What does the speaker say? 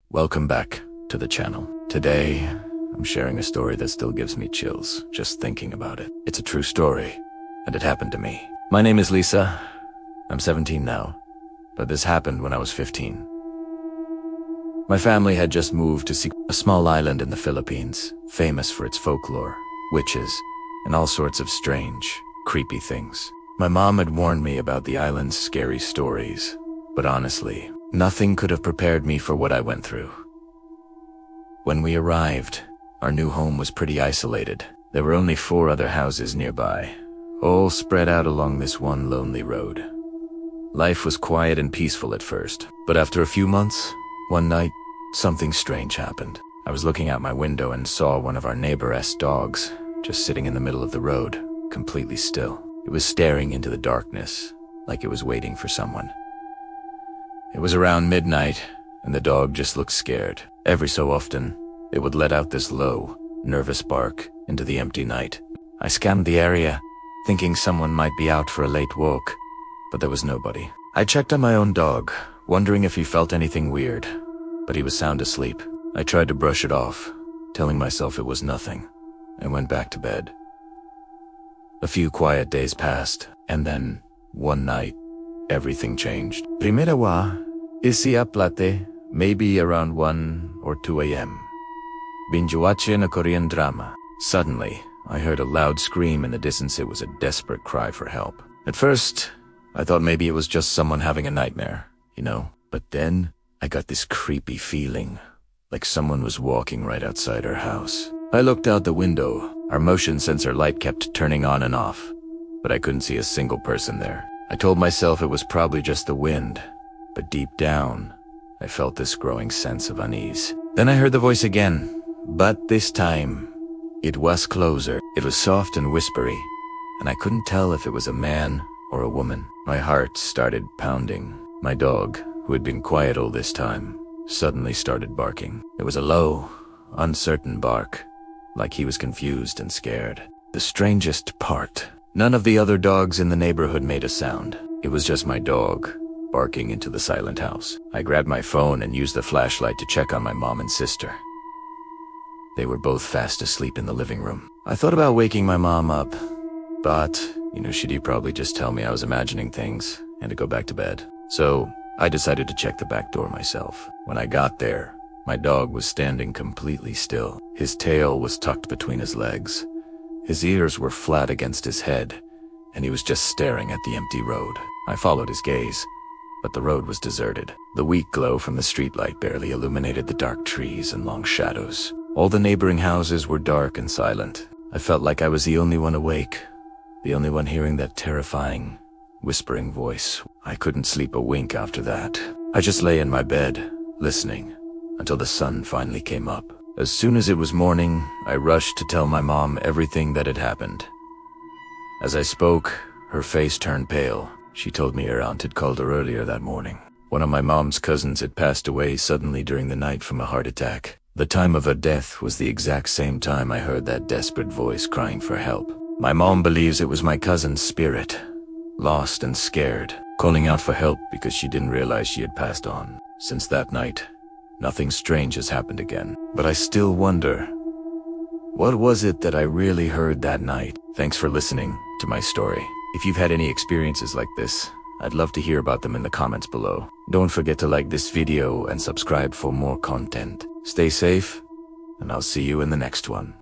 Welcome back to the channel. Today, I'm sharing a story that still gives me chills just thinking about it. It's a true story, and it happened to me. My name is Lisa. I'm 17 now, but this happened when I was 15. My family had just moved to a small island in the Philippines, famous for its folklore, witches, and all sorts of strange, creepy things. My mom had warned me about the island's scary stories, but honestly, nothing could have prepared me for what I went through. When we arrived, our new home was pretty isolated. There were only 4 other houses nearby, all spread out along this one lonely road. Life was quiet and peaceful at first, but after a few months, one night, something strange happened. I was looking out my window and saw one of our neighbor's dogs just sitting in the middle of the road, completely still. It was staring into the darkness, like it was waiting for someone. It was around midnight, and the dog just looked scared. Every so often, it would let out this low, nervous bark into the empty night. I scanned the area, thinking someone might be out for a late walk, but there was nobody. I checked on my own dog, wondering if he felt anything weird, but he was sound asleep. I tried to brush it off, telling myself it was nothing, and went back to bed. A few quiet days passed, and then, one night, everything changed. Primera isi plate, maybe around 1 or 2 a.m. Binge watching a Korean drama. Suddenly, I heard a loud scream in the distance. It was a desperate cry for help. At first, I thought maybe it was just someone having a nightmare, but then I got this creepy feeling, like someone was walking right outside our house. I looked out the window. Our motion sensor light kept turning on and off, but I couldn't see a single person there. I told myself it was probably just the wind, but deep down, I felt this growing sense of unease. Then I heard the voice again, but this time, it was closer. It was soft and whispery, and I couldn't tell if it was a man or a woman. My heart started pounding. My dog, who had been quiet all this time, suddenly started barking. It was a low, uncertain bark, like he was confused and scared. The strangest part, none of the other dogs in the neighborhood made a sound. It was just my dog, barking into the silent house. I grabbed my phone and used the flashlight to check on my mom and sister. They were both fast asleep in the living room. I thought about waking my mom up, but, she'd probably just tell me I was imagining things and to go back to bed. So, I decided to check the back door myself. When I got there, my dog was standing completely still. His tail was tucked between his legs. His ears were flat against his head, and he was just staring at the empty road. I followed his gaze, but the road was deserted. The weak glow from the streetlight barely illuminated the dark trees and long shadows. All the neighboring houses were dark and silent. I felt like I was the only one awake, the only one hearing that terrifying, whispering voice. I couldn't sleep a wink after that. I just lay in my bed, listening, until the sun finally came up. As soon as it was morning, I rushed to tell my mom everything that had happened. As I spoke, her face turned pale. She told me her aunt had called her earlier that morning. One of my mom's cousins had passed away suddenly during the night from a heart attack. The time of her death was the exact same time I heard that desperate voice crying for help. My mom believes it was my cousin's spirit, lost and scared, calling out for help because she didn't realize she had passed on. Since that night, nothing strange has happened again. But I still wonder, what was it that I really heard that night? Thanks for listening to my story. If you've had any experiences like this, I'd love to hear about them in the comments below. Don't forget to like this video and subscribe for more content. Stay safe, and I'll see you in the next one.